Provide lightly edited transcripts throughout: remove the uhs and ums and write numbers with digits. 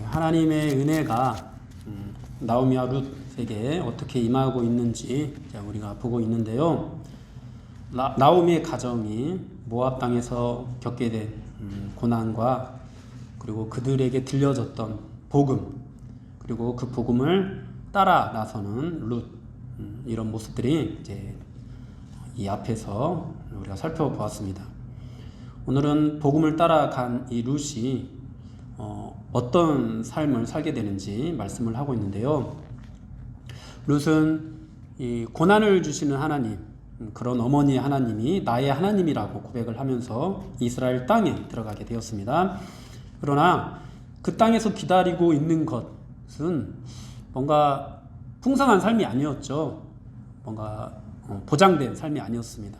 하나님의 은혜가 나오미와 룻에게 어떻게 임하고 있는지 우리가 보고 있는데요. 나오미의 가정이 모압 땅에서 겪게 된 고난과 그리고 그들에게 들려졌던 복음, 그리고 그 복음을 따라 나서는 룻, 이런 모습들이 이제 이 앞에서 우리가 살펴보았습니다. 오늘은 복음을 따라간 이 룻이 어떤 삶을 살게 되는지 말씀을 하고 있는데요. 룻은 이 고난을 주시는 하나님, 그런 어머니의 하나님이 나의 하나님이라고 고백을 하면서 이스라엘 땅에 들어가게 되었습니다. 그러나 그 땅에서 기다리고 있는 것은 뭔가 풍성한 삶이 아니었죠. 뭔가 보장된 삶이 아니었습니다.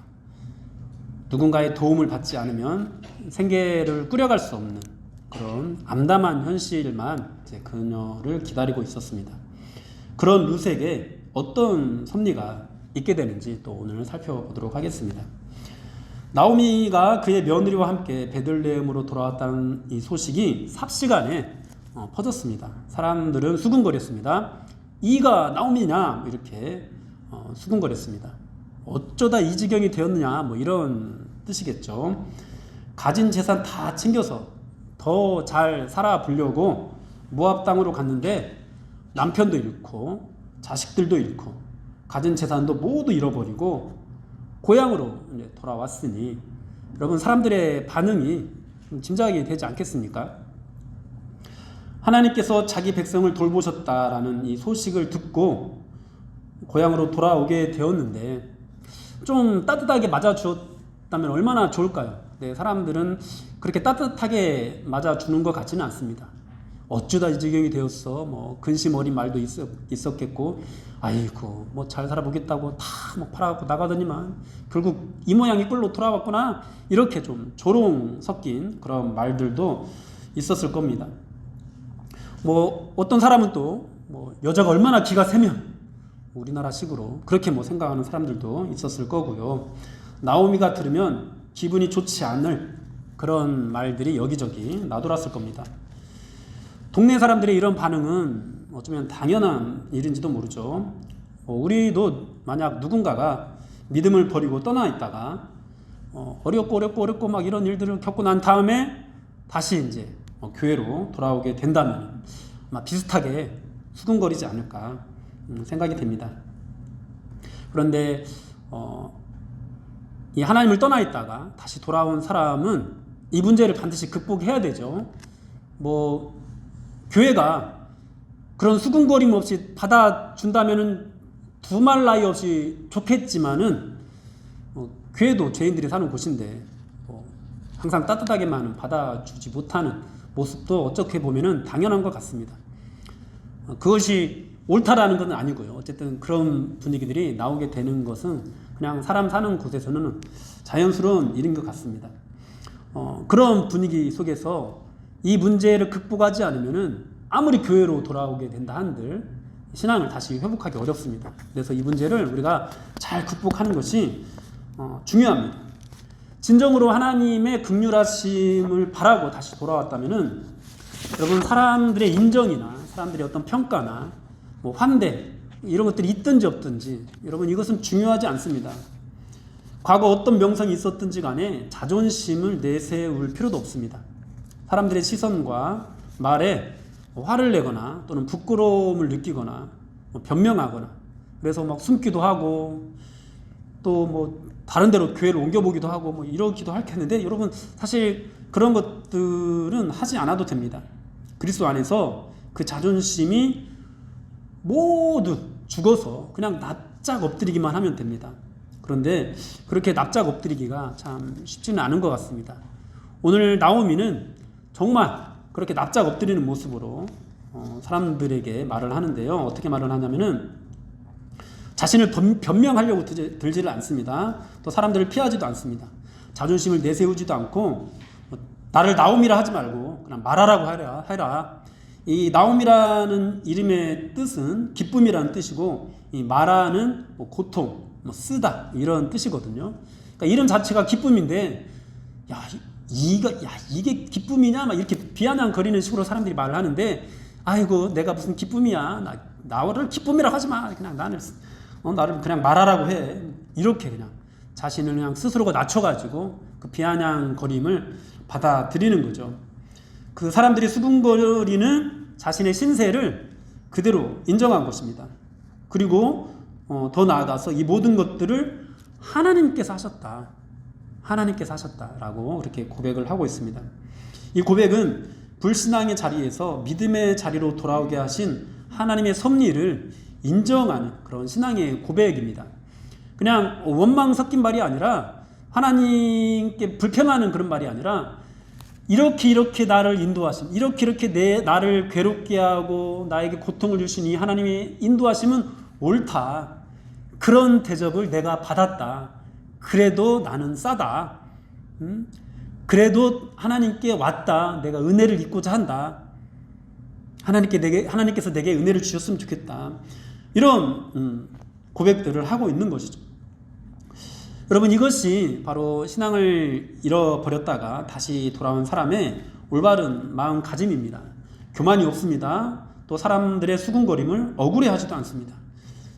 누군가의 도움을 받지 않으면 생계를 꾸려갈 수 없는 그런 암담한 현실만 이제 그녀를 기다리고 있었습니다. 그런 룻에게 어떤 섭리가 있게 되는지 또 오늘 살펴보도록 하겠습니다. 나오미가 그의 며느리와 함께 베들레헴으로 돌아왔다는 이 소식이 삽시간에 퍼졌습니다. 사람들은 수군거렸습니다. 이가 나오미냐 이렇게 수군거렸습니다. 어쩌다 이 지경이 되었느냐 뭐 이런 뜻이겠죠. 가진 재산 다 챙겨서 더 잘 살아보려고 모압 땅으로 갔는데 남편도 잃고 자식들도 잃고 가진 재산도 모두 잃어버리고 고향으로 이제 돌아왔으니 여러분 사람들의 반응이 좀 짐작이 되지 않겠습니까? 하나님께서 자기 백성을 돌보셨다라는 이 소식을 듣고 고향으로 돌아오게 되었는데 좀 따뜻하게 맞아주었다면 얼마나 좋을까요? 네, 사람들은 그렇게 따뜻하게 맞아주는 것 같지는 않습니다. 어쩌다 이 지경이 되었어? 뭐 근심 어린 말도 있었겠고, 아이고 뭐 잘 살아보겠다고 다 뭐 팔아갖고 나가더니만 결국 이 모양이 꼴로 돌아왔구나, 이렇게 좀 조롱 섞인 그런 말들도 있었을 겁니다. 뭐 어떤 사람은 또 뭐 여자가 얼마나 기가 세면 우리나라식으로 그렇게 뭐 생각하는 사람들도 있었을 거고요. 나오미가 들으면 기분이 좋지 않을 그런 말들이 여기저기 나돌았을 겁니다. 동네 사람들의 이런 반응은 어쩌면 당연한 일인지도 모르죠. 우리도 만약 누군가가 믿음을 버리고 떠나 있다가 어렵고 막 이런 일들을 겪고 난 다음에 다시 이제 교회로 돌아오게 된다면 아마 비슷하게 수군거리지 않을까 생각이 됩니다. 그런데 이 하나님을 떠나 있다가 다시 돌아온 사람은 이 문제를 반드시 극복해야 되죠. 뭐 교회가 그런 수군거림 없이 받아준다면은 두말 나위 없이 좋겠지만은 교회도 죄인들이 사는 곳인데 항상 따뜻하게만 받아주지 못하는 모습도 어떻게 보면은 당연한 것 같습니다. 그것이 옳다라는 건 아니고요. 어쨌든 그런 분위기들이 나오게 되는 것은 그냥 사람 사는 곳에서는 자연스러운 일인 것 같습니다. 그런 분위기 속에서 이 문제를 극복하지 않으면은 아무리 교회로 돌아오게 된다 한들 신앙을 다시 회복하기 어렵습니다. 그래서 이 문제를 우리가 잘 극복하는 것이 중요합니다. 진정으로 하나님의 긍휼하심을 바라고 다시 돌아왔다면은 여러분 사람들의 인정이나 사람들의 어떤 평가나 뭐 환대 이런 것들이 있든지 없든지 여러분 이것은 중요하지 않습니다. 과거 어떤 명성이 있었든지 간에 자존심을 내세울 필요도 없습니다. 사람들의 시선과 말에 화를 내거나 또는 부끄러움을 느끼거나 변명하거나 그래서 막 숨기도 하고 또 뭐 다른 데로 교회를 옮겨보기도 하고 뭐 이러기도 할 텐데 여러분 사실 그런 것들은 하지 않아도 됩니다. 그리스도 안에서 그 자존심이 모두 죽어서 그냥 납작 엎드리기만 하면 됩니다. 그런데 그렇게 납작 엎드리기가 참 쉽지는 않은 것 같습니다. 오늘 나오미는 정말 그렇게 납작 엎드리는 모습으로 사람들에게 말을 하는데요. 어떻게 말을 하냐면은 자신을 변명하려고 들지를 않습니다. 또 사람들을 피하지도 않습니다. 자존심을 내세우지도 않고 나를 나오미라 하지 말고 그냥 말하라고 해라. 이 나오미라는 이름의 뜻은 기쁨이라는 뜻이고 이 마라는 뭐 고통, 뭐 쓰다 이런 뜻이거든요. 그러니까 이름 자체가 기쁨인데 야 이게 기쁨이냐? 막 이렇게 비아냥거리는 식으로 사람들이 말을 하는데, 아이고, 내가 무슨 기쁨이야. 나를 기쁨이라고 하지 마. 그냥 나를 그냥 말하라고 해. 이렇게 그냥 자신을 그냥 스스로가 낮춰가지고 그 비아냥거림을 받아들이는 거죠. 그 사람들이 수군거리는 자신의 신세를 그대로 인정한 것입니다. 그리고 더 나아가서 이 모든 것들을 하나님께서 하셨다. 하나님께서 하셨다라고 그렇게 고백을 하고 있습니다. 이 고백은 불신앙의 자리에서 믿음의 자리로 돌아오게 하신 하나님의 섭리를 인정하는 그런 신앙의 고백입니다. 그냥 원망 섞인 말이 아니라 하나님께 불평하는 그런 말이 아니라 이렇게 나를 인도하심, 이렇게 나를 괴롭게 하고 나에게 고통을 주신 이 하나님의 인도하심은 옳다. 그런 대접을 내가 받았다. 그래도 나는 싸다. 그래도 하나님께 왔다. 내가 은혜를 입고자 한다. 하나님께서 내게 은혜를 주셨으면 좋겠다. 이런 고백들을 하고 있는 것이죠. 여러분, 이것이 바로 신앙을 잃어버렸다가 다시 돌아온 사람의 올바른 마음가짐입니다. 교만이 없습니다. 또 사람들의 수군거림을 억울해하지도 않습니다.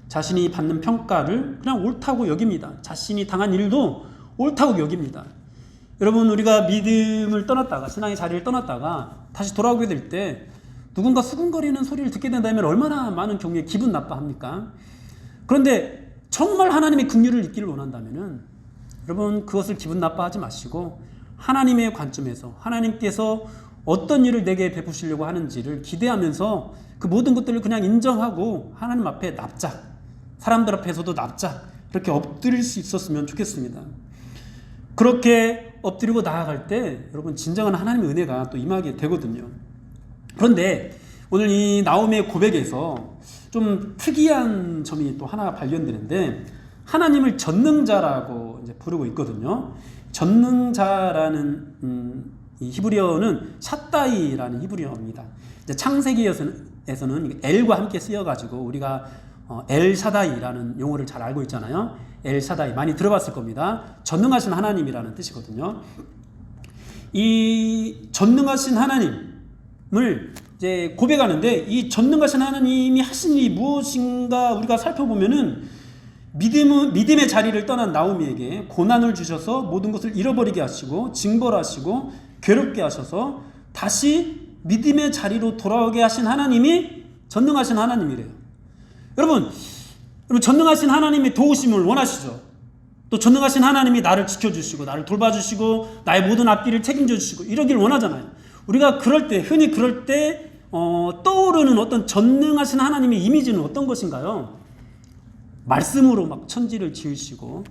자신이 받는 평가를 그냥 옳다고 여깁니다. 자신이 당한 일도 옳다고 여깁니다. 여러분, 우리가 믿음을 떠났다가 신앙의 자리를 떠났다가 다시 돌아오게 될 때 누군가 수군거리는 소리를 듣게 된다면 얼마나 많은 경우에 기분 나빠합니까? 그런데 정말 하나님의 긍휼을 잊기를 원한다면은 여러분, 그것을 기분 나빠하지 마시고 하나님의 관점에서 하나님께서 어떤 일을 내게 베푸시려고 하는지를 기대하면서 그 모든 것들을 그냥 인정하고 하나님 앞에 납작, 사람들 앞에서도 납작 그렇게 엎드릴 수 있었으면 좋겠습니다. 그렇게 엎드리고 나아갈 때 여러분, 진정한 하나님의 은혜가 또 임하게 되거든요. 그런데 오늘 이 나오미의 고백에서 좀 특이한 점이 또 하나 발견되는데, 하나님을 전능자라고 이제 부르고 있거든요. 전능자라는 이 히브리어는 샷다이라는 히브리어입니다. 이제 창세기에서는 엘과 함께 쓰여가지고 우리가 엘샤다이라는 용어를 잘 알고 있잖아요. 엘샤다이 많이 들어봤을 겁니다. 전능하신 하나님이라는 뜻이거든요. 이 전능하신 하나님을 이제 고백하는데, 이 전능하신 하나님이 하신 일이 무엇인가 우리가 살펴보면은 믿음의 자리를 떠난 나오미에게 고난을 주셔서 모든 것을 잃어버리게 하시고 징벌하시고 괴롭게 하셔서 다시 믿음의 자리로 돌아오게 하신 하나님이 전능하신 하나님이래요. 여러분 전능하신 하나님의 도우심을 원하시죠? 또 전능하신 하나님이 나를 지켜주시고 나를 돌봐주시고 나의 모든 앞길을 책임져 주시고 이러길 원하잖아요. 우리가 흔히 그럴 때 떠오르는 어떤 전능하신 하나님의 이미지는 어떤 것인가요? 말씀으로 막 천지를 지으시고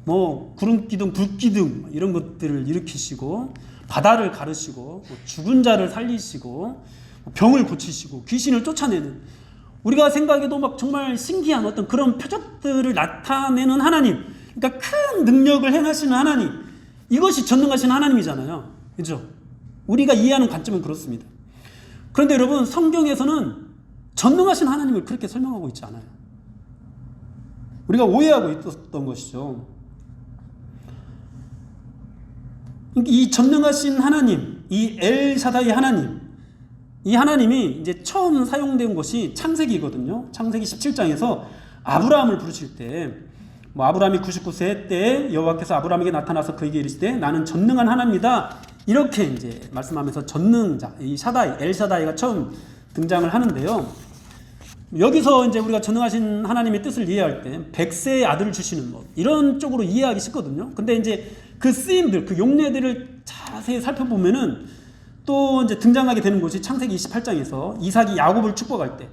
뭐 구름기둥 불기둥 이런 것들을 일으키시고 바다를 가르시고 죽은 자를 살리시고 병을 고치시고 귀신을 쫓아내는, 우리가 생각해도 막 정말 신기한 어떤 그런 표적들을 나타내는 하나님, 그러니까 큰 능력을 행하시는 하나님, 이것이 전능하신 하나님이잖아요. 그렇죠? 우리가 이해하는 관점은 그렇습니다. 그런데 여러분, 성경에서는 전능하신 하나님을 그렇게 설명하고 있지 않아요. 우리가 오해하고 있었던 것이죠. 이 전능하신 하나님, 이 엘샤다이 하나님, 이 하나님이 이제 처음 사용된 것이 창세기거든요. 창세기 17장에서 아브라함을 부르실 때, 아브라함이 99세 때 여호와께서 아브라함에게 나타나서 그에게 이르시되 나는 전능한 하나님이다, 이렇게 이제 말씀하면서 전능자, 이 샤다이, 엘샤다이가 처음 등장을 하는데요. 여기서 이제 우리가 전능하신 하나님의 뜻을 이해할 때 100세의 아들을 주시는 것, 이런 쪽으로 이해하기 쉽거든요. 근데 이제 그 쓰임들, 그 용례들을 자세히 살펴보면은 또 이제 등장하게 되는 것이 창세기 28장에서 이삭이 야곱을 축복할 때,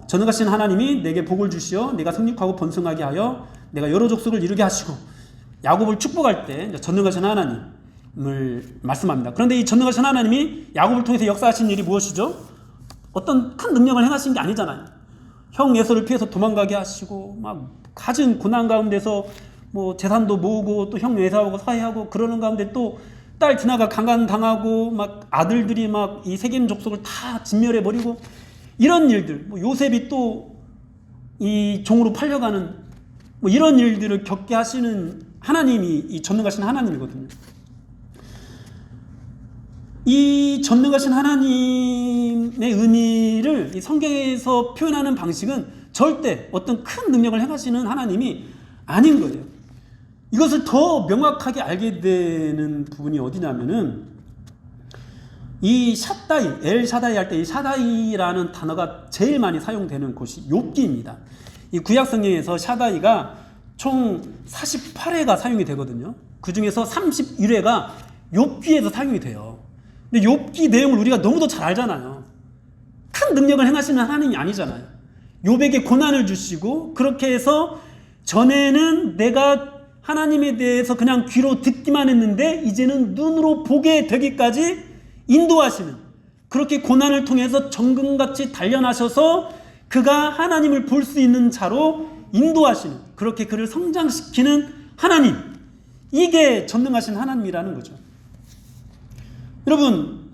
전능하신 하나님이 내게 복을 주시어 내가 성육하고 번성하게 하여 내가 여러 족속을 이루게 하시고, 야곱을 축복할 때 전능하신 하나님을 말씀합니다. 그런데 이 전능하신 하나님이 야곱을 통해서 역사하신 일이 무엇이죠? 어떤 큰 능력을 행하신 게 아니잖아요. 형 에서를 피해서 도망가게 하시고 막 갖은 고난 가운데서 뭐 재산도 모으고 또 형 에사하고 화해하고 그러는 가운데 또 딸 디나가 강간당하고 막 아들들이 막 이 세겜 족속을 다 진멸해 버리고 이런 일들, 뭐 요셉이 또 이 종으로 팔려가는 뭐 이런 일들을 겪게 하시는 하나님이 이 전능하신 하나님이거든요. 이 전능하신 하나님의 의미를 이 성경에서 표현하는 방식은 절대 어떤 큰 능력을 행하시는 하나님이 아닌 거예요. 이것을 더 명확하게 알게 되는 부분이 어디냐면은 이 샤다이, 엘샤다이 할 때 이 샤다이라는 단어가 제일 많이 사용되는 곳이 욥기입니다. 이 구약 성경에서 샤다이가 총 48회가 사용이 되거든요. 그 중에서 31회가 욥기에서 사용이 돼요. 근데 욥기 내용을 우리가 너무도 잘 알잖아요. 큰 능력을 행하시는 하나님이 아니잖아요. 욥에게 고난을 주시고 그렇게 해서 전에는 내가 하나님에 대해서 그냥 귀로 듣기만 했는데 이제는 눈으로 보게 되기까지 인도하시는, 그렇게 고난을 통해서 정금같이 단련하셔서 그가 하나님을 볼 수 있는 자로 인도하시는, 그렇게 그를 성장시키는 하나님, 이게 전능하신 하나님이라는 거죠. 여러분,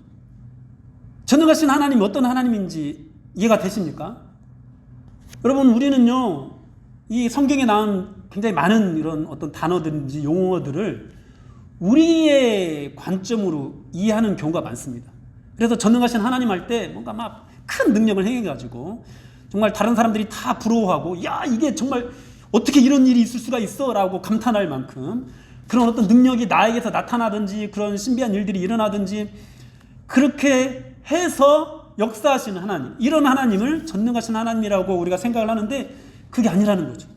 전능하신 하나님이 어떤 하나님인지 이해가 되십니까? 여러분, 우리는요 이 성경에 나온 굉장히 많은 이런 어떤 단어든지 용어들을 우리의 관점으로 이해하는 경우가 많습니다. 그래서 전능하신 하나님 할 때 뭔가 막 큰 능력을 행해가지고 정말 다른 사람들이 다 부러워하고, 야, 이게 정말 어떻게 이런 일이 있을 수가 있어 라고 감탄할 만큼 그런 어떤 능력이 나에게서 나타나든지 그런 신비한 일들이 일어나든지 그렇게 해서 역사하시는 하나님, 이런 하나님을 전능하신 하나님이라고 우리가 생각을 하는데 그게 아니라는 거죠.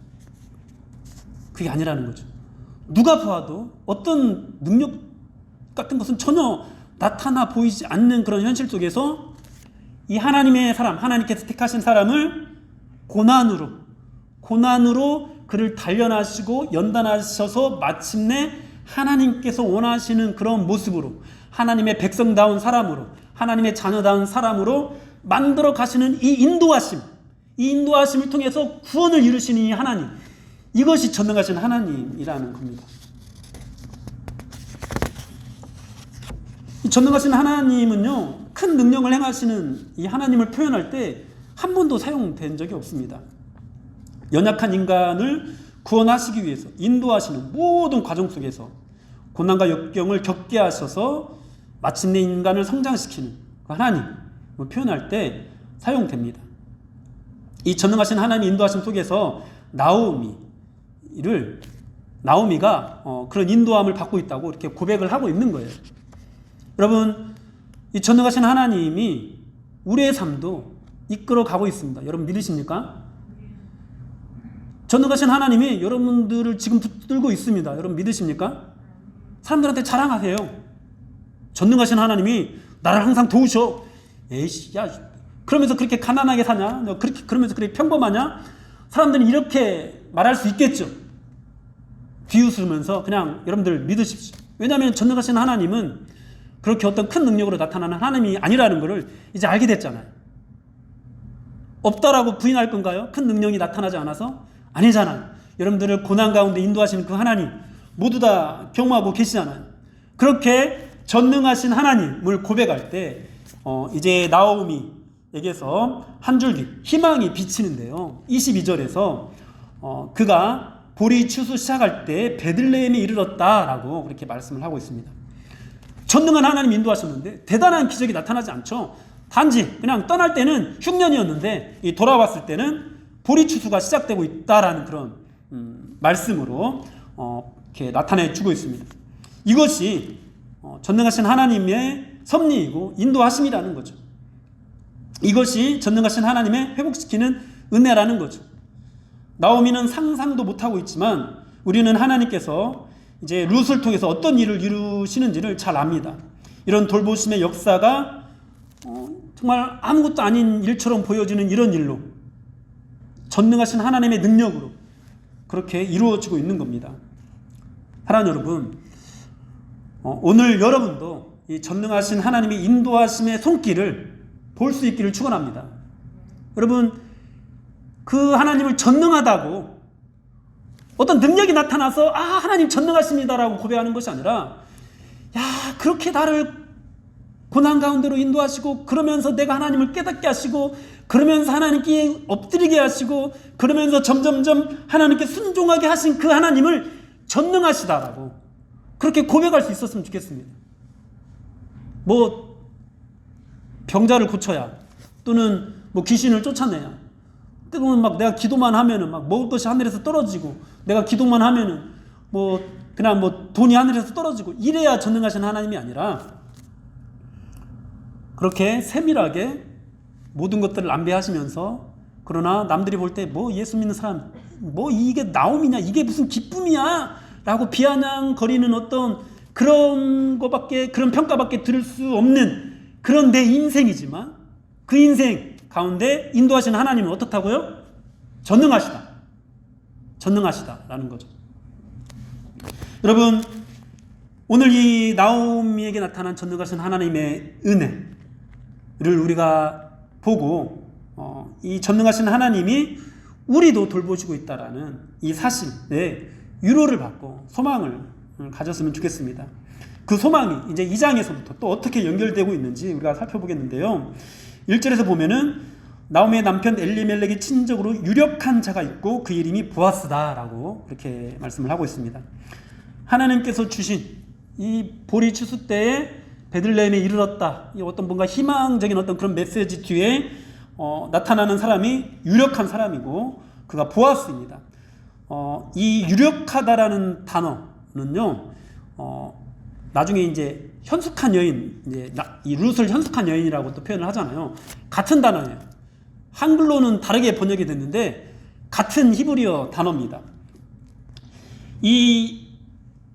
그게 아니라는 거죠. 누가 보아도 어떤 능력 같은 것은 전혀 나타나 보이지 않는 그런 현실 속에서 이 하나님의 사람, 하나님께서 택하신 사람을 고난으로 그를 단련하시고 연단하셔서 마침내 하나님께서 원하시는 그런 모습으로, 하나님의 백성다운 사람으로, 하나님의 자녀다운 사람으로 만들어 가시는 이 인도하심을 통해서 구원을 이루시는 이 하나님, 이것이 전능하신 하나님이라는 겁니다. 이 전능하신 하나님은요, 큰 능력을 행하시는 이 하나님을 표현할 때 한 번도 사용된 적이 없습니다. 연약한 인간을 구원하시기 위해서 인도하시는 모든 과정 속에서 고난과 역경을 겪게 하셔서 마침내 인간을 성장시키는 그 하나님을 표현할 때 사용됩니다. 이 전능하신 하나님의 인도하심 속에서 나오미가 그런 인도함을 받고 있다고 이렇게 고백을 하고 있는 거예요. 여러분, 이 전능하신 하나님이 우리의 삶도 이끌어 가고 있습니다. 여러분 믿으십니까? 전능하신 하나님이 여러분들을 지금 붙들고 있습니다. 여러분 믿으십니까? 사람들한테 자랑하세요. 전능하신 하나님이 나를 항상 도우셔. 에이씨, 야, 그러면서 그렇게 가난하게 사냐? 너 그러면서 그렇게 평범하냐? 사람들은 이렇게 말할 수 있겠죠. 비웃으면서 그냥 여러분들 믿으십시오. 왜냐하면 전능하신 하나님은 그렇게 어떤 큰 능력으로 나타나는 하나님이 아니라는 것을 이제 알게 됐잖아요. 없다라고 부인할 건가요? 큰 능력이 나타나지 않아서? 아니잖아요. 여러분들을 고난 가운데 인도하시는 그 하나님 모두 다 경험하고 계시잖아요. 그렇게 전능하신 하나님을 고백할 때 이제 나오미에게서 한 줄기 희망이 비치는데요. 22절에서 그가 보리 추수 시작할 때 베들레헴에 이르렀다라고 그렇게 말씀을 하고 있습니다. 전능한 하나님 인도하셨는데 대단한 기적이 나타나지 않죠. 단지 그냥 떠날 때는 흉년이었는데 돌아왔을 때는 보리 추수가 시작되고 있다라는 그런 말씀으로 이렇게 나타내 주고 있습니다. 이것이 전능하신 하나님의 섭리이고 인도하심이라는 거죠. 이것이 전능하신 하나님의 회복시키는 은혜라는 거죠. 나오미는 상상도 못하고 있지만 우리는 하나님께서 이제 룻을 통해서 어떤 일을 이루시는지를 잘 압니다. 이런 돌보심의 역사가 정말 아무것도 아닌 일처럼 보여지는 이런 일로 전능하신 하나님의 능력으로 그렇게 이루어지고 있는 겁니다. 사랑하는 여러분, 오늘 여러분도 이 전능하신 하나님의 인도하심의 손길을 볼 수 있기를 축원합니다. 여러분, 그 하나님을 전능하다고 어떤 능력이 나타나서 하나님 전능하십니다라고 고백하는 것이 아니라, 야, 그렇게 나를 고난 가운데로 인도하시고 그러면서 내가 하나님을 깨닫게 하시고 그러면서 하나님께 엎드리게 하시고 그러면서 점점점 하나님께 순종하게 하신 그 하나님을 전능하시다라고 그렇게 고백할 수 있었으면 좋겠습니다. 뭐 병자를 고쳐야, 또는 뭐 귀신을 쫓아내야, 또는 막 내가 기도만 하면은 막 먹을 것이 하늘에서 떨어지고, 내가 기도만 하면은 뭐 그냥 뭐 돈이 하늘에서 떨어지고, 이래야 전능하신 하나님이 아니라, 그렇게 세밀하게 모든 것들을 안배하시면서, 그러나 남들이 볼 때 뭐 예수 믿는 사람 뭐 이게 나옴이냐, 이게 무슨 기쁨이야 라고 비아냥거리는 어떤 그런 거밖에, 그런 평가밖에 들을 수 없는 그런 내 인생이지만, 그 인생 가운데 인도하시는 하나님은 어떻다고요? 전능하시다. 전능하시다라는 거죠. 여러분, 오늘 이 나오미에게 나타난 전능하신 하나님의 은혜를 우리가 보고, 이 전능하신 하나님이 우리도 돌보시고 있다라는 이 사실에 위로를 받고 소망을 가졌으면 좋겠습니다. 그 소망이 이제 2장에서부터 또 어떻게 연결되고 있는지 우리가 살펴보겠는데요. 1절에서 보면은 나오미의 남편 엘리멜렉의 친족으로 유력한 자가 있고 그 이름이 보아스다라고 그렇게 말씀을 하고 있습니다. 하나님께서 주신 이 보리 추수 때에 베들레헴에 이르렀다, 이 어떤 뭔가 희망적인 어떤 그런 메시지 뒤에 나타나는 사람이 유력한 사람이고, 그가 보아스입니다. 이 유력하다라는 단어는요, 나중에 이제 현숙한 여인, 이제 이 룻을 현숙한 여인이라고 또 표현을 하잖아요. 같은 단어예요. 한글로는 다르게 번역이 됐는데 같은 히브리어 단어입니다. 이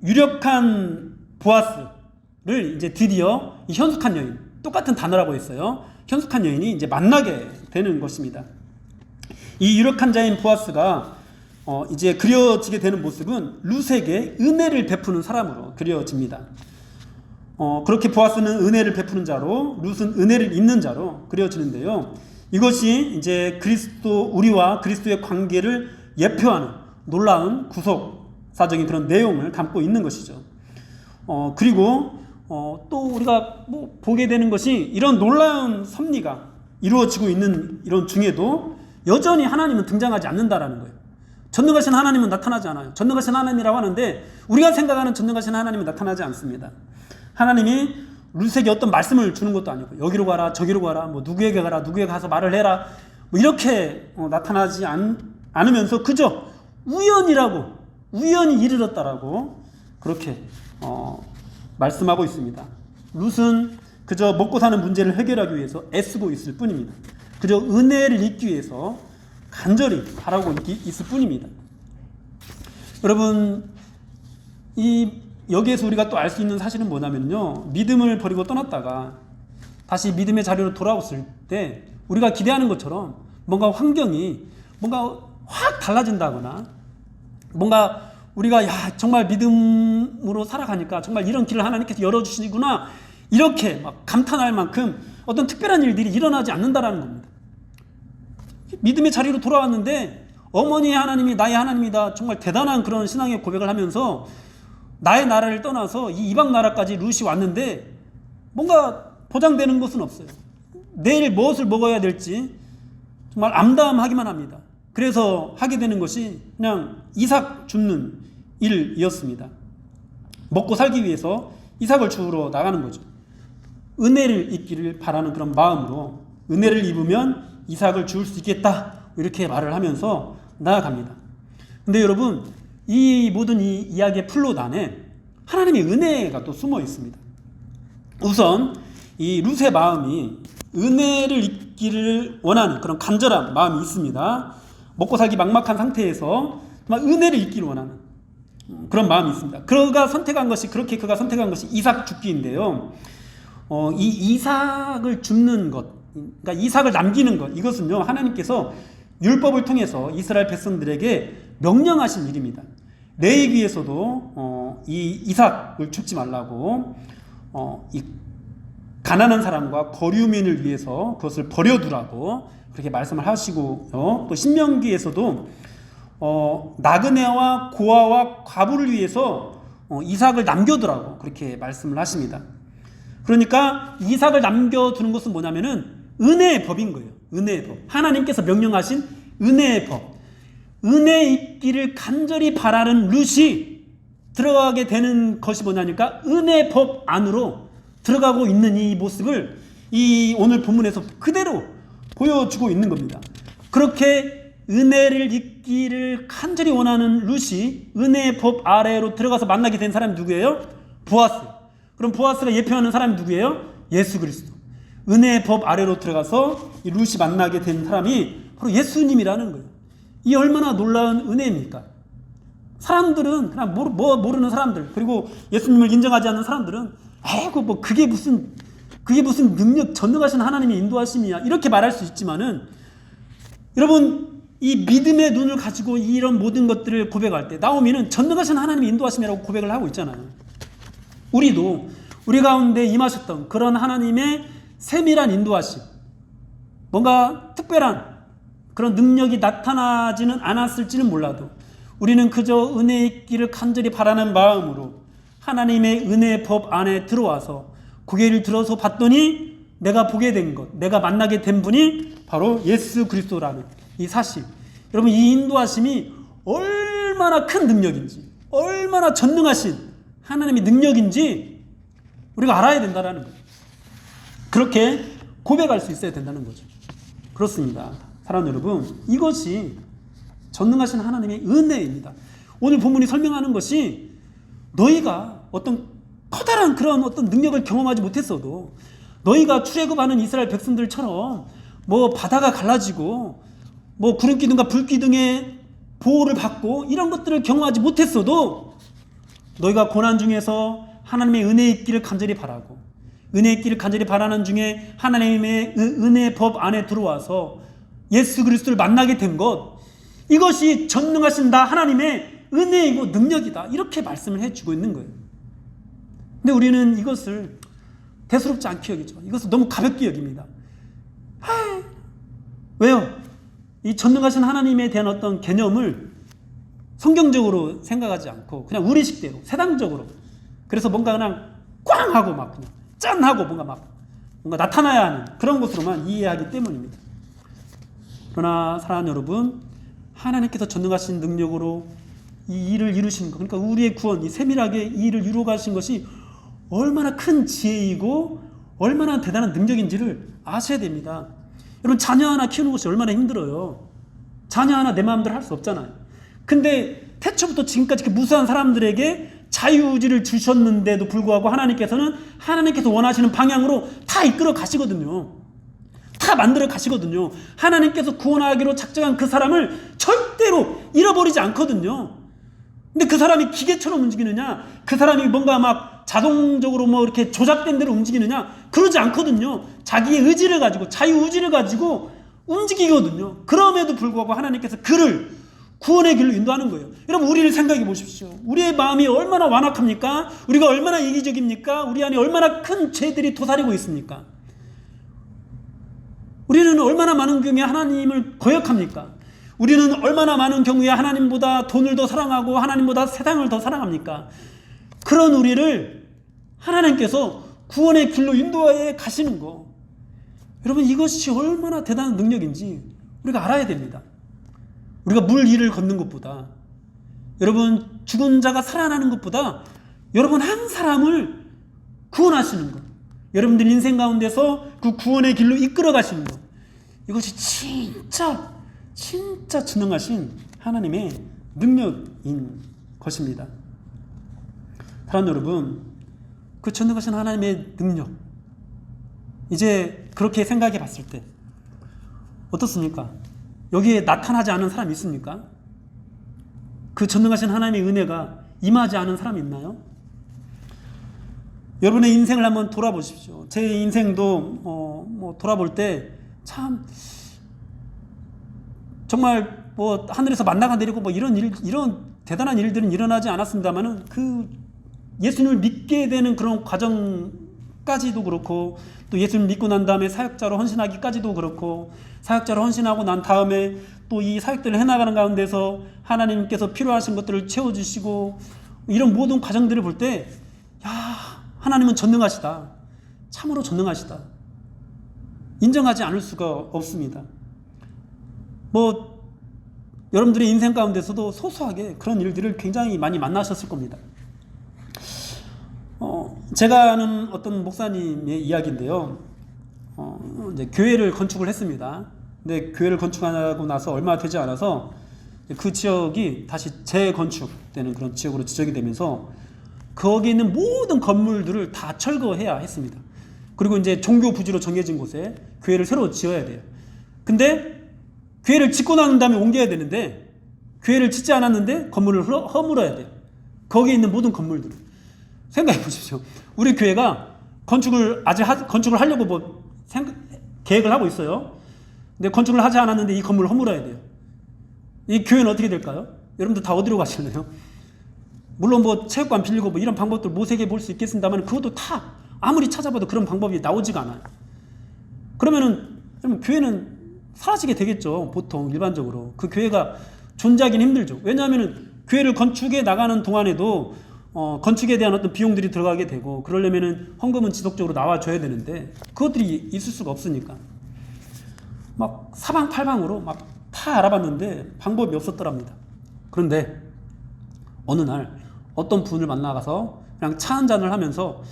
유력한 보아스를 이제 드디어 이 현숙한 여인, 똑같은 단어라고 했어요. 현숙한 여인이 이제 만나게 되는 것입니다. 이 유력한 자인 보아스가 이제 그려지게 되는 모습은 룻에게 은혜를 베푸는 사람으로 그려집니다. 그렇게 보아스는 은혜를 베푸는 자로, 룻은 은혜를 입는 자로 그려지는데요. 이것이 이제 우리와 그리스도의 관계를 예표하는 놀라운 구속사적인 그런 내용을 담고 있는 것이죠. 그리고 또 우리가 뭐 보게 되는 것이, 이런 놀라운 섭리가 이루어지고 있는 이런 중에도 여전히 하나님은 등장하지 않는다라는 거예요. 전능하신 하나님은 나타나지 않아요. 전능하신 하나님이라고 하는데 우리가 생각하는 전능하신 하나님은 나타나지 않습니다. 하나님이 룻에게 어떤 말씀을 주는 것도 아니고, 여기로 가라 저기로 가라, 뭐 누구에게 가라 누구에게 가서 말을 해라, 뭐 이렇게 나타나지 않으면서 그저 우연히 이르렀다라고 그렇게 말씀하고 있습니다. 룻은 그저 먹고 사는 문제를 해결하기 위해서 애쓰고 있을 뿐입니다. 그저 은혜를 잊기 위해서 간절히 바라고 있을 뿐입니다. 여러분, 여기에서 우리가 또 알 수 있는 사실은 뭐냐면요, 믿음을 버리고 떠났다가 다시 믿음의 자리로 돌아왔을 때 우리가 기대하는 것처럼 뭔가 환경이 뭔가 확 달라진다거나, 뭔가 우리가 정말 믿음으로 살아가니까 정말 이런 길을 하나님께서 열어주시구나, 이렇게 막 감탄할 만큼 어떤 특별한 일들이 일어나지 않는다라는 겁니다. 믿음의 자리로 돌아왔는데 어머니의 하나님이 나의 하나님이다, 정말 대단한 그런 신앙의 고백을 하면서 나의 나라를 떠나서 이 이방 나라까지 룻이 왔는데 뭔가 보장되는 것은 없어요. 내일 무엇을 먹어야 될지 정말 암담하기만 합니다. 그래서 하게 되는 것이 그냥 이삭 줍는 일이었습니다. 먹고 살기 위해서 이삭을 주우러 나가는 거죠. 은혜를 입기를 바라는 그런 마음으로 은혜를 입으면 이삭을 주울 수 있겠다, 이렇게 말을 하면서 나아갑니다. 근데 여러분, 이 모든 이 이야기의 플롯 안에 하나님의 은혜가 또 숨어 있습니다. 우선 이 룻의 마음이 은혜를 입기를 원하는 그런 간절한 마음이 있습니다. 먹고 살기 막막한 상태에서 정말 은혜를 입기를 원하는 그런 마음이 있습니다. 그가 선택한 것이 이삭 줍기인데요. 이 이삭을 줍는 것, 그러니까 이삭을 남기는 것, 이것은요, 하나님께서 율법을 통해서 이스라엘 백성들에게 명령하신 일입니다. 레위기에서도 이 이삭을 줍지 말라고, 이 가난한 사람과 거류민을 위해서 그것을 버려두라고 그렇게 말씀을 하시고요. 또 신명기에서도 나그네와 고아와 과부를 위해서 이삭을 남겨두라고 그렇게 말씀을 하십니다. 그러니까 이삭을 남겨두는 것은 뭐냐면은 은혜의 법인 거예요. 은혜의 법. 하나님께서 명령하신 은혜의 법. 은혜 입기를 간절히 바라는 룻이 들어가게 되는 것이 뭐냐니까 은혜의 법 안으로 들어가고 있는 이 모습을 이 오늘 본문에서 그대로 보여주고 있는 겁니다. 그렇게 은혜를 잊기를 간절히 원하는 룻이 은혜의 법 아래로 들어가서 만나게 된 사람이 누구예요? 보아스. 그럼 보아스가 예표하는 사람이 누구예요? 예수 그리스도. 은혜의 법 아래로 들어가서 이 룻이 만나게 된 사람이 바로 예수님이라는 거예요. 이 얼마나 놀라운 은혜입니까? 사람들은 그냥 모르는 사람들, 그리고 예수님을 인정하지 않는 사람들은 아이고 뭐 그게 무슨 능력, 전능하신 하나님의 인도하심이야, 이렇게 말할 수 있지만은, 여러분 이 믿음의 눈을 가지고 이런 모든 것들을 고백할 때 나오미는 전능하신 하나님의 인도하심이라고 고백을 하고 있잖아요. 우리도 우리 가운데 임하셨던 그런 하나님의 세밀한 인도하심, 뭔가 특별한 그런 능력이 나타나지는 않았을지는 몰라도 우리는 그저 은혜의 길을 간절히 바라는 마음으로 하나님의 은혜의 법 안에 들어와서 고개를 들어서 봤더니 내가 보게 된 것, 내가 만나게 된 분이 바로 예수 그리스도라는 이 사실. 여러분, 이 인도하심이 얼마나 큰 능력인지, 얼마나 전능하신 하나님의 능력인지 우리가 알아야 된다는 거예요. 그렇게 고백할 수 있어야 된다는 거죠. 그렇습니다. 사랑하는 여러분, 이것이 전능하신 하나님의 은혜입니다. 오늘 본문이 설명하는 것이 너희가 어떤 커다란 그런 어떤 능력을 경험하지 못했어도, 너희가 출애굽하는 이스라엘 백성들처럼 뭐 바다가 갈라지고 뭐 구름 기둥과 불 기둥의 보호를 받고 이런 것들을 경험하지 못했어도, 너희가 고난 중에서 하나님의 은혜의 길을 간절히 바라고 은혜의 길을 간절히 바라는 중에 하나님의 은혜의 법 안에 들어와서 예수 그리스도를 만나게 된 것, 이것이 전능하신 나 하나님의 은혜이고 능력이다, 이렇게 말씀을 해주고 있는 거예요. 근데 우리는 이것을 대수롭지 않게 여기죠. 이것을 너무 가볍게 여깁니다. 왜요? 이 전능하신 하나님에 대한 어떤 개념을 성경적으로 생각하지 않고 그냥 우리식대로 세상적으로, 그래서 뭔가 그냥 꽝 하고 막 그냥 짠 하고 뭔가 나타나야 하는 그런 것으로만 이해하기 때문입니다. 그러나 사랑하는 여러분, 하나님께서 전능하신 능력으로 이 일을 이루신 것, 그러니까 우리의 구원, 이 세밀하게 이 일을 이루어 가신 것이 얼마나 큰 지혜이고 얼마나 대단한 능력인지를 아셔야 됩니다. 여러분, 자녀 하나 키우는 것이 얼마나 힘들어요. 자녀 하나 내 마음대로 할 수 없잖아요. 근데 태초부터 지금까지 그 무수한 사람들에게 자유의지를 주셨는데도 불구하고 하나님께서 원하시는 방향으로 다 이끌어 가시거든요. 다 만들어 가시거든요. 하나님께서 구원하기로 작정한 그 사람을 절대로 잃어버리지 않거든요. 근데 그 사람이 기계처럼 움직이느냐, 그 사람이 뭔가 막 자동적으로 뭐 이렇게 조작된 대로 움직이느냐, 그러지 않거든요. 자기의 의지를 가지고, 자유의지를 가지고 움직이거든요. 그럼에도 불구하고 하나님께서 그를 구원의 길로 인도하는 거예요. 여러분, 우리를 생각해 보십시오. 우리의 마음이 얼마나 완악합니까? 우리가 얼마나 이기적입니까? 우리 안에 얼마나 큰 죄들이 도사리고 있습니까? 우리는 얼마나 많은 경우에 하나님을 거역합니까? 우리는 얼마나 많은 경우에 하나님보다 돈을 더 사랑하고 하나님보다 세상을 더 사랑합니까? 그런 우리를 하나님께서 구원의 길로 인도해 가시는 거, 여러분, 이것이 얼마나 대단한 능력인지 우리가 알아야 됩니다. 우리가 물 위를 걷는 것보다, 여러분, 죽은 자가 살아나는 것보다 여러분 한 사람을 구원하시는 것, 여러분들 인생 가운데서 그 구원의 길로 이끌어 가시는 것, 이것이 진짜 전능하신 하나님의 능력인 것입니다. 사랑하는 여러분, 그 전능하신 하나님의 능력, 이제 그렇게 생각해 봤을 때 어떻습니까? 여기에 나타나지 않은 사람이 있습니까? 그 전능하신 하나님의 은혜가 임하지 않은 사람이 있나요? 여러분의 인생을 한번 돌아보십시오. 제 인생도 돌아볼 때 참 정말 뭐 하늘에서 만나가 내리고 뭐 이런 대단한 일들은 일어나지 않았습니다만은, 그 예수님을 믿게 되는 그런 과정까지도 그렇고, 또 예수님을 믿고 난 다음에 사역자로 헌신하기까지도 그렇고, 사역자로 헌신하고 난 다음에 또 이 사역들을 해나가는 가운데서 하나님께서 필요하신 것들을 채워주시고, 이런 모든 과정들을 볼 때, 하나님은 전능하시다, 참으로 전능하시다, 인정하지 않을 수가 없습니다. 여러분들의 인생 가운데서도 소소하게 그런 일들을 굉장히 많이 만나셨을 겁니다. 제가 아는 어떤 목사님의 이야기인데요. 이제 교회를 건축을 했습니다. 근데 교회를 건축하고 나서 얼마 되지 않아서 그 지역이 다시 재건축되는 그런 지역으로 지정이 되면서 거기 있는 모든 건물들을 다 철거해야 했습니다. 그리고 이제 종교 부지로 정해진 곳에 교회를 새로 지어야 돼요. 근데 교회를 짓고 난 다음에 옮겨야 되는데 교회를 짓지 않았는데 건물을 허물어야 돼요. 거기에 있는 모든 건물들을 생각해 보십시오. 우리 교회가 건축을 하려고 계획을 하고 있어요. 근데 건축을 하지 않았는데 이 건물을 허물어야 돼요. 이 교회는 어떻게 될까요? 여러분들 다 어디로 가실래요? 물론 뭐 체육관 빌리고 뭐 이런 방법들 모색해 볼 수 있겠습니다만 그것도 다 아무리 찾아봐도 그런 방법이 나오지가 않아요. 그러면 교회는 사라지게 되겠죠. 보통 일반적으로 그 교회가 존재하기는 힘들죠. 왜냐하면 교회를 건축해 나가는 동안에도 건축에 대한 어떤 비용들이 들어가게 되고 그러려면은 헌금은 지속적으로 나와줘야 되는데 그것들이 있을 수가 없으니까 막 사방팔방으로 막 다 알아봤는데 방법이 없었더랍니다. 그런데 어느 날 어떤 분을 만나가서 그냥 차 한잔을 하면서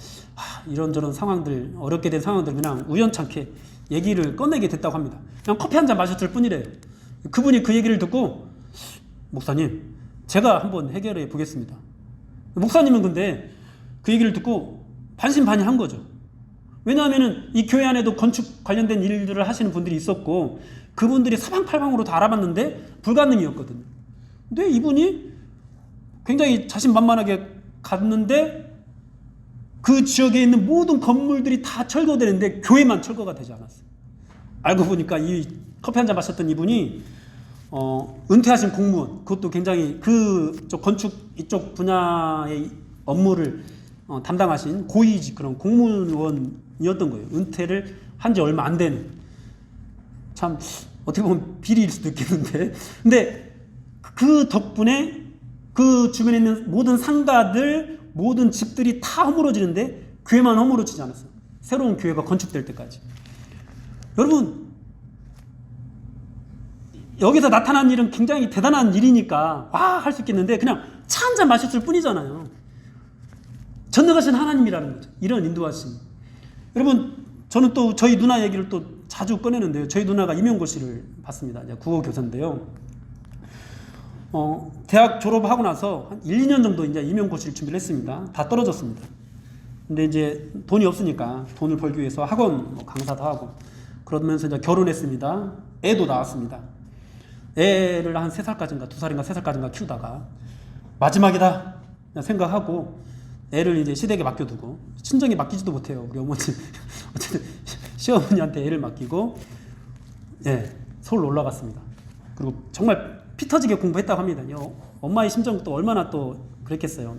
이런저런 상황들, 어렵게 된 상황들 그냥 우연찮게 얘기를 꺼내게 됐다고 합니다. 그냥 커피 한잔 마셨을 뿐이래요. 그분이 그 얘기를 듣고 목사님 제가 한번 해결해 보겠습니다. 목사님은 근데 그 얘기를 듣고 반신반의한 거죠. 왜냐하면 이 교회 안에도 건축 관련된 일들을 하시는 분들이 있었고 그분들이 사방팔방으로 다 알아봤는데 불가능이었거든요. 근데 이분이 굉장히 자신만만하게 갔는데 그 지역에 있는 모든 건물들이 다 철거되는데 교회만 철거가 되지 않았어요. 알고 보니까 이 커피 한잔 마셨던 이분이 은퇴하신 공무원, 그것도 굉장히 그쪽 건축 이쪽 분야의 업무를 담당하신 고위직 그런 공무원이었던 거예요. 은퇴를 한 지 얼마 안 되는. 참 어떻게 보면 비리일 수도 있겠는데, 근데 그 덕분에 그 주변에 있는 모든 상가들, 모든 집들이 다 허물어지는데 교회만 허물어지지 않았어요. 새로운 교회가 건축될 때까지. 여러분, 여기서 나타난 일은 굉장히 대단한 일이니까 와 할 수 있겠는데 그냥 차 한잔 마셨을 뿐이잖아요. 전능하신 하나님이라는 거죠. 이런 인도하심. 여러분, 저는 또 저희 누나 얘기를 또 자주 꺼내는데요. 저희 누나가 임용고시를 봤습니다. 국어교사인데요. 대학 졸업하고 나서 한 1, 2년 정도 이제 임용고시를 준비를 했습니다. 다 떨어졌습니다. 근데 이제 돈이 없으니까 돈을 벌기 위해서 학원 강사도 하고 그러면서 이제 결혼했습니다. 애도 낳았습니다. 애를 한 3살까지인가 2살인가 3살까지인가 키우다가 마지막이다 생각하고 애를 이제 시댁에 맡겨두고 친정에 맡기지도 못해요. 우리 어머니 어쨌든 시어머니한테 애를 맡기고 서울로 올라갔습니다. 그리고 정말 피 터지게 공부했다고 합니다. 엄마의 심정도 얼마나 또 그랬겠어요.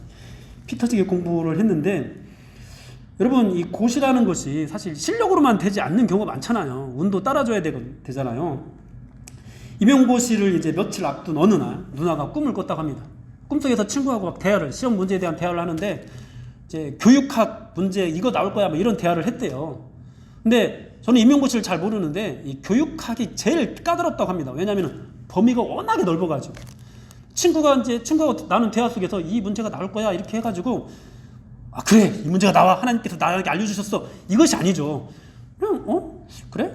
피 터지게 공부를 했는데 여러분 이 고시라는 것이 사실 실력으로만 되지 않는 경우가 많잖아요. 운도 따라줘야 되잖아요. 임용고시를 이제 며칠 앞둔 어느 날 누나가 꿈을 꿨다고 합니다. 꿈속에서 친구하고 막 대화를 시험 문제에 대한 대화를 하는데 이제 교육학 문제 이거 나올 거야 뭐 이런 대화를 했대요. 근데 저는 임용고시를 잘 모르는데 이 교육학이 제일 까다롭다고 합니다. 왜냐하면 범위가 워낙에 넓어가지고 친구가 나눈 대화 속에서 이 문제가 나올 거야 이렇게 해가지고 그래 이 문제가 나와 하나님께서 나에게 알려주셨어 이것이 아니죠. 그냥 그래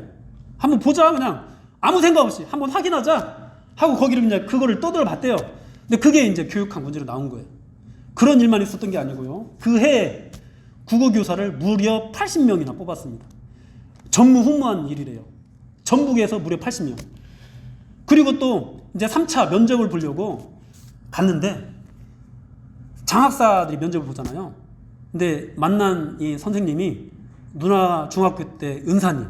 한번 보자 그냥 아무 생각 없이 한번 확인하자 하고 거기를 이제 그거를 떠들어 봤대요. 근데 그게 이제 교육학 문제로 나온 거예요. 그런 일만 있었던 게 아니고요. 그 해에 국어교사를 무려 80명이나 뽑았습니다. 전무후무한 일이래요. 전국에서 무려 80명. 그리고 또 이제 3차 면접을 보려고 갔는데 장학사들이 면접을 보잖아요. 근데 만난 이 선생님이 누나 중학교 때 은사님.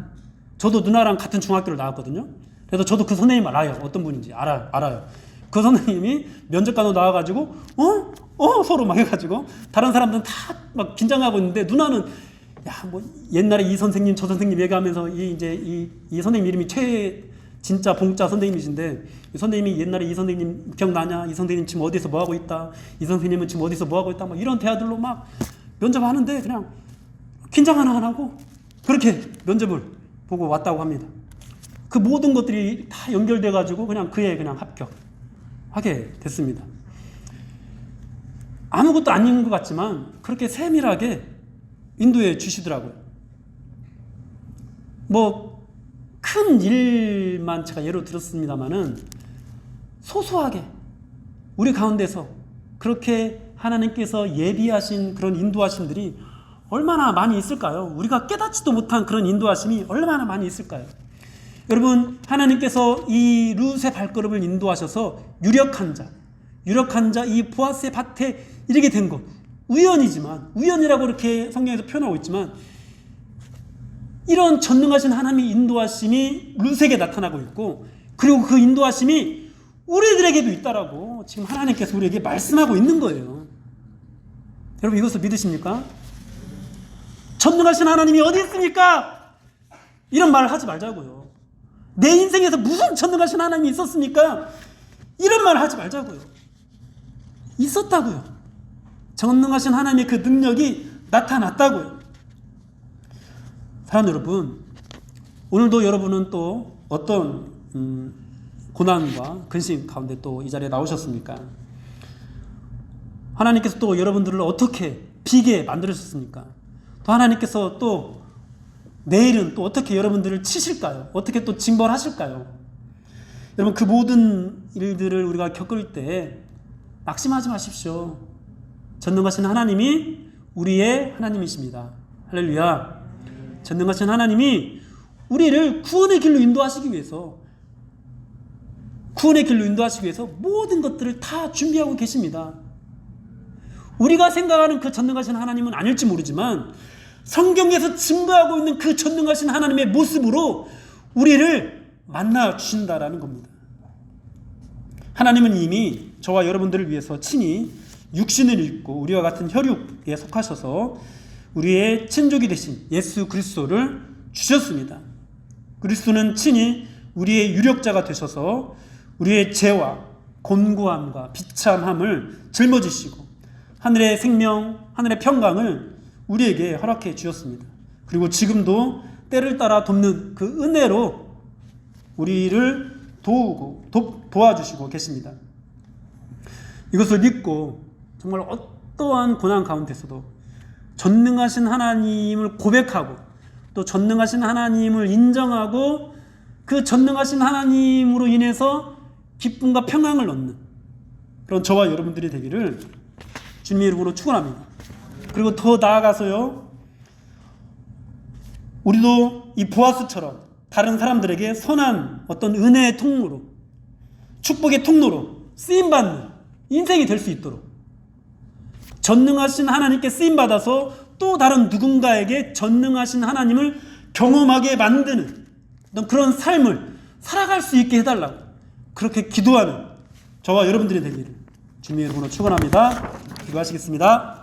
저도 누나랑 같은 중학교를 나왔거든요. 그래서 저도 그 선생님 알아요. 어떤 분인지 알아요. 그 선생님이 면접관으로 나와가지고 서로 막 해가지고 다른 사람들은 다 막 긴장하고 있는데 누나는 뭐 옛날에 이 선생님 저 선생님 얘기하면서 이 선생님 이름이 진짜 봉자 선생님이신데 이 선생님이 옛날에 이 선생님 기억나냐? 이 선생님 지금 어디서 뭐 하고 있다? 이 선생님은 지금 어디서 뭐 하고 있다? 막 이런 대화들로 막 면접하는데 그냥 긴장 하나 안 하고 그렇게 면접을 보고 왔다고 합니다. 그 모든 것들이 다 연결돼 가지고 그냥 그에 그냥 합격하게 됐습니다. 아무것도 아닌 것 같지만 그렇게 세밀하게 인도해 주시더라고요. 뭐 큰 일만 제가 예로 들었습니다마는 소소하게 우리 가운데서 그렇게 하나님께서 예비하신 그런 인도하심들이 얼마나 많이 있을까요? 우리가 깨닫지도 못한 그런 인도하심이 얼마나 많이 있을까요? 여러분, 하나님께서 이 룻의 발걸음을 인도하셔서 유력한 자 이 보아스의 밭에 이르게 된 것, 우연이지만, 우연이라고 이렇게 성경에서 표현하고 있지만, 이런 전능하신 하나님의 인도하심이 룻에게 나타나고 있고, 그리고 그 인도하심이 우리들에게도 있다라고 지금 하나님께서 우리에게 말씀하고 있는 거예요. 여러분, 이것을 믿으십니까? 전능하신 하나님이 어디 있습니까? 이런 말을 하지 말자고요. 내 인생에서 무슨 전능하신 하나님이 있었습니까? 이런 말을 하지 말자고요. 있었다고요. 전능하신 하나님의 그 능력이 나타났다고요. 사랑하는 여러분, 오늘도 여러분은 또 어떤 고난과 근심 가운데 또 이 자리에 나오셨습니까? 하나님께서 또 여러분들을 어떻게 비게 만들으셨습니까? 또 하나님께서 또 내일은 또 어떻게 여러분들을 치실까요? 어떻게 또 징벌하실까요? 여러분, 그 모든 일들을 우리가 겪을 때 낙심하지 마십시오. 전능하신 하나님이 우리의 하나님이십니다. 할렐루야. 전능하신 하나님이 우리를 구원의 길로 인도하시기 위해서 모든 것들을 다 준비하고 계십니다. 우리가 생각하는 그 전능하신 하나님은 아닐지 모르지만 성경에서 증거하고 있는 그 전능하신 하나님의 모습으로 우리를 만나 주신다라는 겁니다. 하나님은 이미 저와 여러분들을 위해서 친히 육신을 입고 우리와 같은 혈육에 속하셔서 우리의 친족이 되신 예수 그리스도를 주셨습니다. 그리스도는 친히 우리의 유력자가 되셔서 우리의 죄와 곤고함과 비참함을 짊어지시고 하늘의 생명, 하늘의 평강을 우리에게 허락해 주셨습니다. 그리고 지금도 때를 따라 돕는 그 은혜로 우리를 도와주시고 계십니다. 이것을 믿고 정말 어떠한 고난 가운데서도 전능하신 하나님을 고백하고 또 전능하신 하나님을 인정하고 그 전능하신 하나님으로 인해서 기쁨과 평강을 얻는 그런 저와 여러분들이 되기를 주님의 이름으로 축원합니다. 그리고 더 나아가서요, 우리도 이 보아스처럼 다른 사람들에게 선한 어떤 은혜의 통로로, 축복의 통로로 쓰임받는 인생이 될 수 있도록 전능하신 하나님께 쓰임받아서 또 다른 누군가에게 전능하신 하나님을 경험하게 만드는 그런 삶을 살아갈 수 있게 해달라고 그렇게 기도하는 저와 여러분들이 되기를 주님의 이름으로 축원합니다. 기도하시겠습니다.